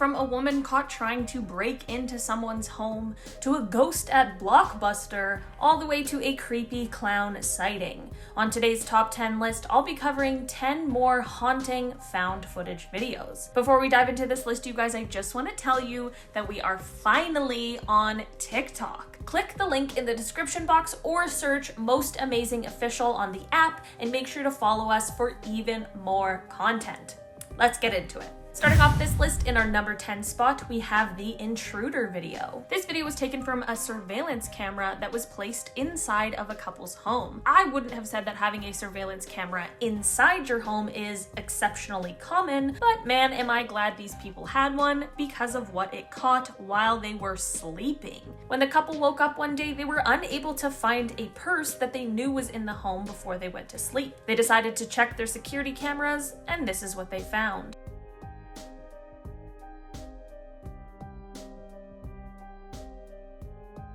From a woman caught trying to break into someone's home, to a ghost at BLOCKBUSTER, all the way to a creepy clown sighting. On today's top 10 list, I'll be covering 10 more haunting found footage videos. Before we dive into this list, you guys, I just want to tell you that we are finally on TikTok. Click the link in the description box or search Most Amazing Official on the app and make sure to follow us for even more content. Let's get into it. Starting off this list, in our number 10 spot, we have the Intruder video. This video was taken from a surveillance camera that was placed inside of a couple's home. I wouldn't have said that having a surveillance camera inside your home is exceptionally common, but man, am I glad these people had one because of what it caught while they were sleeping. When the couple woke up one day, they were unable to find a purse that they knew was in the home before they went to sleep. They decided to check their security cameras, and this is what they found.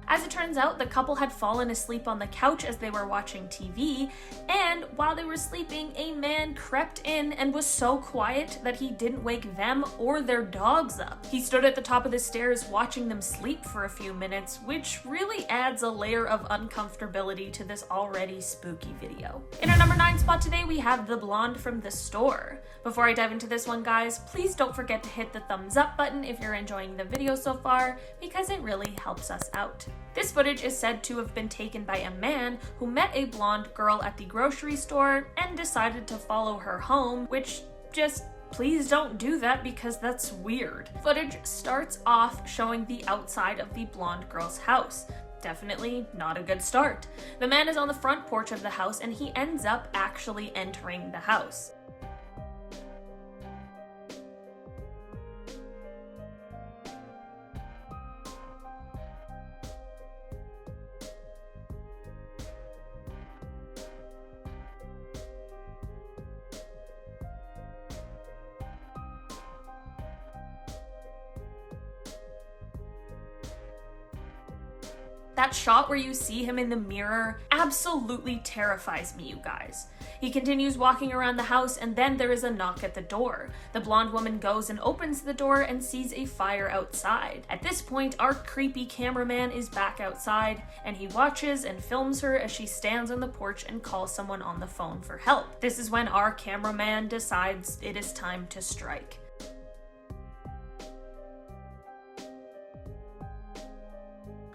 As it turns out, the couple had fallen asleep on the couch as they were watching TV, and while they were sleeping, a man crept in and was so quiet that he didn't wake them or their dogs up. He stood at the top of the stairs watching them sleep for a few minutes, which really adds a layer of uncomfortability to this already spooky video. In our number 9 spot today, we have the blonde from the store. Before I dive into this one, guys, please don't forget to hit the thumbs up button if you're enjoying the video so far, because it really helps us out. This footage is said to have been taken by a man who met a blonde girl at the grocery store and decided to follow her home, which just please don't do that because that's weird. Footage starts off showing the outside of the blonde girl's house. Definitely not a good start. The man is on the front porch of the house and he ends up actually entering the house. That shot where you see him in the mirror absolutely terrifies me, you guys. He continues walking around the house and then there is a knock at the door. The blonde woman goes and opens the door and sees a fire outside. At this point, our creepy cameraman is back outside and he watches and films her as she stands on the porch and calls someone on the phone for help. This is when our cameraman decides it is time to strike.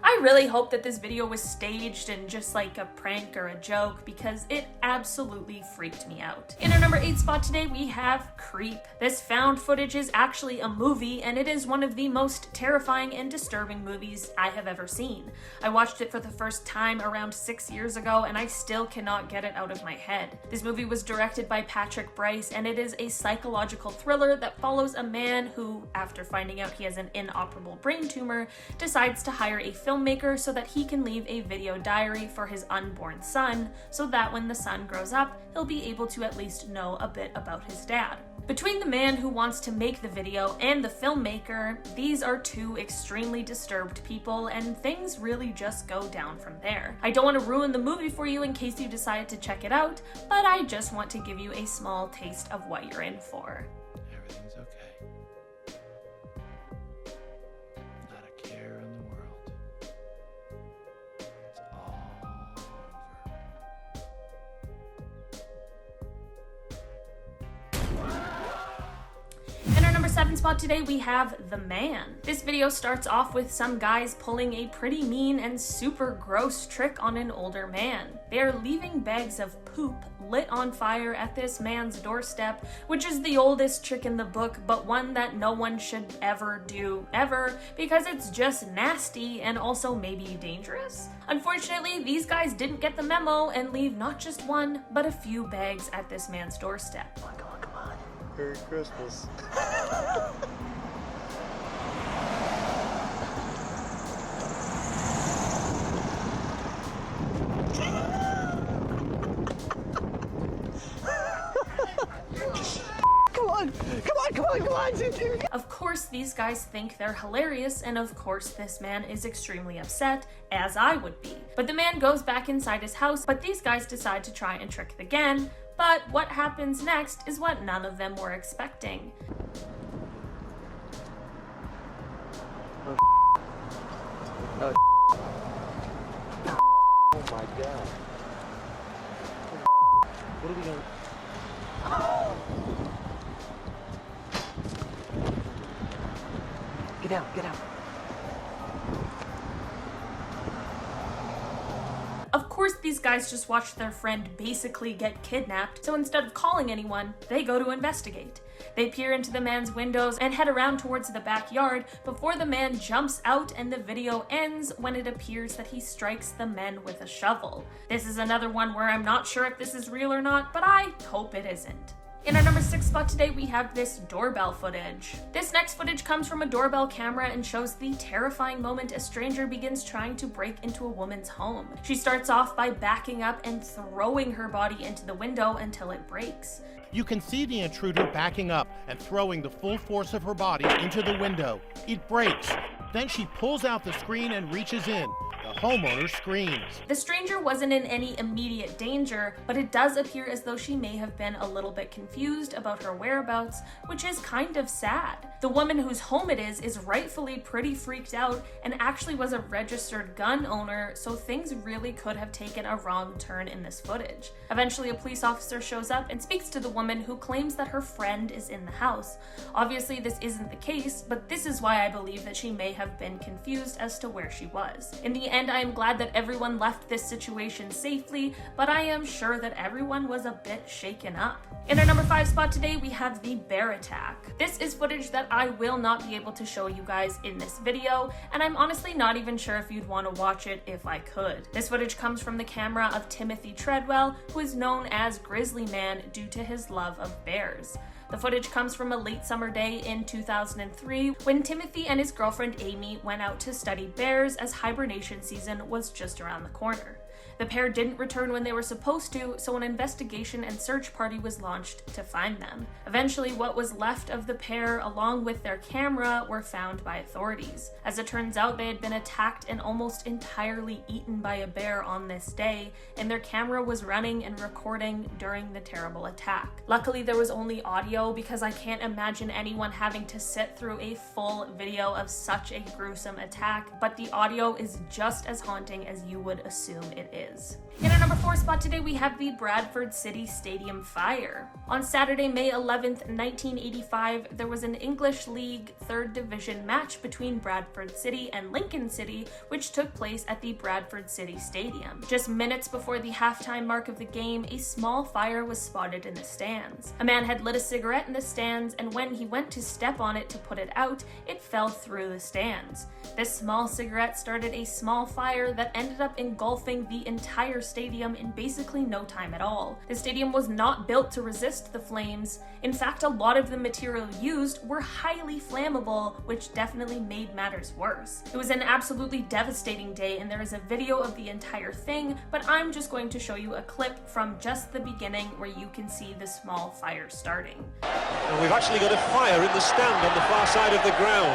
I really hope that this video was staged and just like a prank or a joke because it absolutely freaked me out. In our number 8 spot today, we have Creep. This found footage is actually a movie and it is one of the most terrifying and disturbing movies I have ever seen. I watched it for the first time around 6 years ago and I still cannot get it out of my head. This movie was directed by Patrick Bryce and it is a psychological thriller that follows a man who, after finding out he has an inoperable brain tumor, decides to hire a filmmaker so that he can leave a video diary for his unborn son, so that when the son grows up, he'll be able to at least know a bit about his dad. Between the man who wants to make the video and the filmmaker, these are two extremely disturbed people and things really just go down from there. I don't want to ruin the movie for you in case you decide to check it out, but I just want to give you a small taste of what you're in for. Everything's okay. Not a care in the world. It's all over. In our number 7 spot today, we have The Man. This video starts off with some guys pulling a pretty mean and super gross trick on an older man. They are leaving bags of poop lit on fire at this man's doorstep, which is the oldest trick in the book, but one that no one should ever do, ever, because it's just nasty and also maybe dangerous. Unfortunately, these guys didn't get the memo and leave not just one, but a few bags at this man's doorstep. Come on. Merry Christmas. Come on. Of course, these guys think they're hilarious, and of course, this man is extremely upset, as I would be. But the man goes back inside his house, but these guys decide to try and trick again. But what happens next is what none of them were expecting. What are we going? Get down, get down. Of course, these guys just watched their friend basically get kidnapped, so instead of calling anyone, they go to investigate. They peer into the man's windows and head around towards the backyard before the man jumps out, and the video ends when it appears that he strikes the men with a shovel. This is another one where I'm not sure if this is real or not, but I hope it isn't. In our number 6 spot today, we have this doorbell footage. This next footage comes from a doorbell camera and shows the terrifying moment a stranger begins trying to break into a woman's home. She starts off by backing up and throwing her body into the window until it breaks. You can see the intruder backing up and throwing the full force of her body into the window. It breaks. Then she pulls out the screen and reaches in. The homeowner screams. The stranger wasn't in any immediate danger, but it does appear as though she may have been a little bit confused about her whereabouts, which is kind of sad. The woman whose home it is rightfully pretty freaked out and actually was a registered gun owner, so things really could have taken a wrong turn in this footage. Eventually, a police officer shows up and speaks to the woman, who claims that her friend is in the house. Obviously, this isn't the case, but this is why I believe that she may have been confused as to where she was. In the end, I am glad that everyone left this situation safely, but I am sure that everyone was a bit shaken up. In our number 5 spot today, we have the bear attack. This is footage that I will not be able to show you guys in this video, and I'm honestly not even sure if you'd want to watch it if I could. This footage comes from the camera of Timothy Treadwell, who is known as Grizzly Man due to his love of bears. The footage comes from a late summer day in 2003 when Timothy and his girlfriend Amy went out to study bears as hibernation season was just around the corner. The pair didn't return when they were supposed to, so an investigation and search party was launched to find them. Eventually, what was left of the pair, along with their camera, were found by authorities. As it turns out, they had been attacked and almost entirely eaten by a bear on this day, and their camera was running and recording during the terrible attack. Luckily, there was only audio, because I can't imagine anyone having to sit through a full video of such a gruesome attack, but the audio is just as haunting as you would assume it is. In our number 4 spot today, we have the Bradford City Stadium fire. On Saturday, May 11th, 1985, there was an English League 3rd Division match between Bradford City and Lincoln City, which took place at the Bradford City Stadium. Just minutes before the halftime mark of the game, a small fire was spotted in the stands. A man had lit a cigarette in the stands, and when he went to step on it to put it out, it fell through the stands. This small cigarette started a small fire that ended up engulfing the entire stadium in basically no time at all. The stadium was not built to resist the flames. In fact, a lot of the material used were highly flammable, which definitely made matters worse. It was an absolutely devastating day, and there is a video of the entire thing, but I'm just going to show you a clip from just the beginning where you can see the small fire starting. And we've actually got a fire in the stand on the far side of the ground,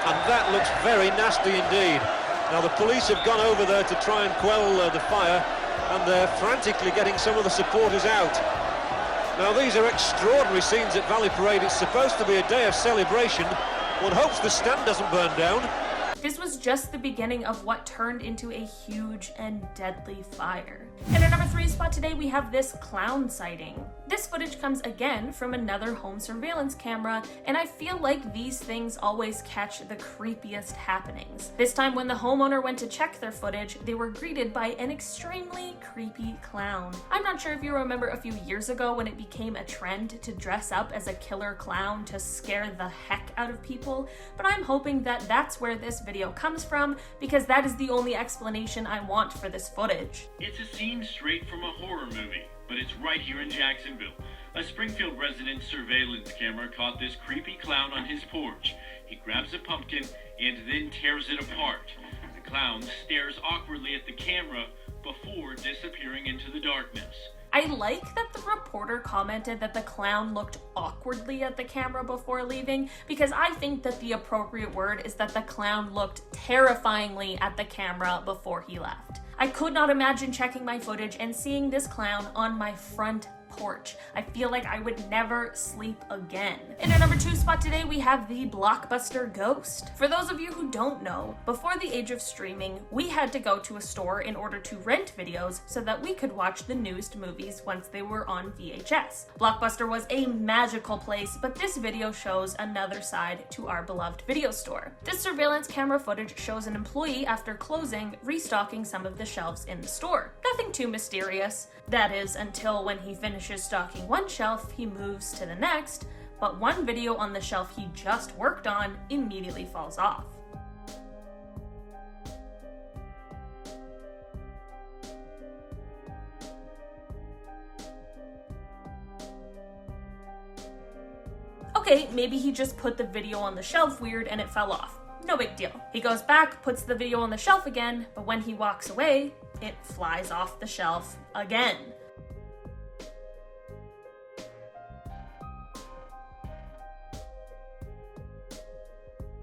and that looks very nasty indeed. Now the police have gone over there to try and quell the fire, and they're frantically getting some of the supporters out. Now these are extraordinary scenes at Valley Parade. It's supposed to be a day of celebration. One hopes the stand doesn't burn down. This was just the beginning of what turned into a huge and deadly fire. In our number 3 spot today, we have this clown sighting. This footage comes again from another home surveillance camera, and I feel like these things always catch the creepiest happenings. This time when the homeowner went to check their footage, they were greeted by an extremely creepy clown. I'm not sure if you remember a few years ago when it became a trend to dress up as a killer clown to scare the heck out of people, but I'm hoping that that's where this video comes from, because that is the only explanation I want for this footage. It's a scene straight from a horror movie, but it's right here in Jacksonville. A Springfield resident's surveillance camera caught this creepy clown on his porch. He grabs a pumpkin and then tears it apart. The clown stares awkwardly at the camera before disappearing into the darkness. I like that the reporter commented that the clown looked awkwardly at the camera before leaving, because I think that the appropriate word is that the clown looked terrifyingly at the camera before he left. I could not imagine checking my footage and seeing this clown on my front porch. I feel like I would never sleep again. In our number 2 spot today, we have the Blockbuster Ghost. For those of you who don't know, before the age of streaming, we had to go to a store in order to rent videos so that we could watch the newest movies once they were on VHS. Blockbuster was a magical place, but this video shows another side to our beloved video store. This surveillance camera footage shows an employee after closing, restocking some of the shelves in the store. Nothing too mysterious. That is, until when he finishes stocking one shelf, he moves to the next, but one video on the shelf he just worked on immediately falls off. Okay, maybe he just put the video on the shelf weird and it fell off. No big deal. He goes back, puts the video on the shelf again, but when he walks away, it flies off the shelf again.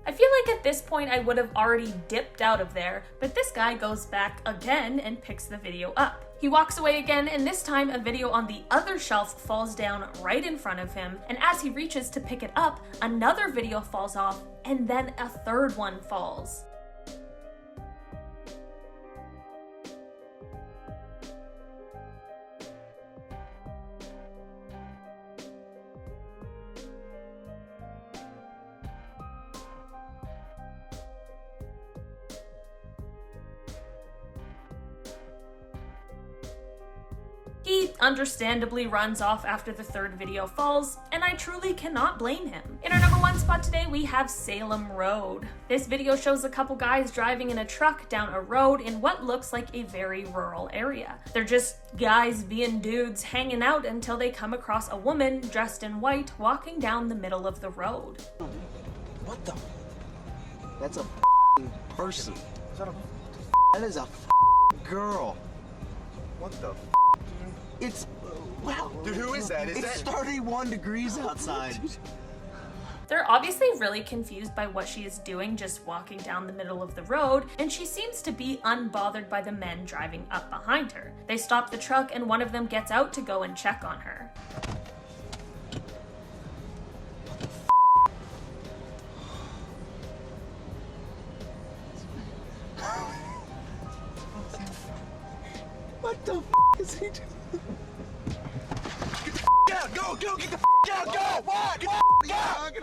I feel like at this point I would have already dipped out of there, but this guy goes back again and picks the video up. He walks away again, and this time a video on the other shelf falls down right in front of him, and as he reaches to pick it up, another video falls off, and then a third one falls. He understandably runs off after the third video falls, and I truly cannot blame him. In our number 1 spot today, we have Salem Road. This video shows a couple guys driving in a truck down a road in what looks like a very rural area. They're just guys being dudes hanging out until they come across a woman dressed in white walking down the middle of the road. What the? That's a person. That is a girl. What the? It's wow, Dude, who is that? It's 31 degrees outside. They're obviously really confused by what she is doing just walking down the middle of the road, and she seems to be unbothered by the men driving up behind her. They stop the truck and one of them gets out to go and check on her. What the is he doing? Yeah, go, get the out, go! What?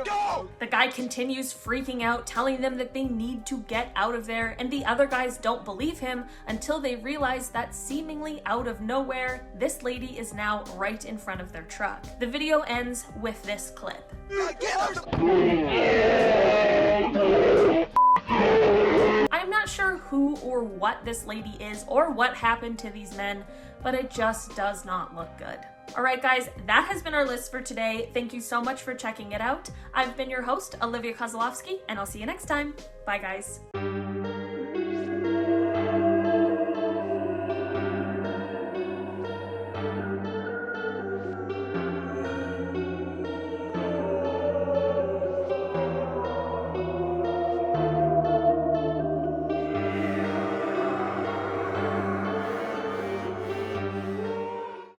Go! The guy continues freaking out, telling them that they need to get out of there, and the other guys don't believe him until they realize that seemingly out of nowhere, this lady is now right in front of their truck. The video ends with this clip. I'm not sure who or what this lady is or what happened to these men, but it just does not look good. Alright guys, that has been our list for today. Thank you so much for checking it out. I've been your host, Olivia Kozlowski, and I'll see you next time. Bye guys.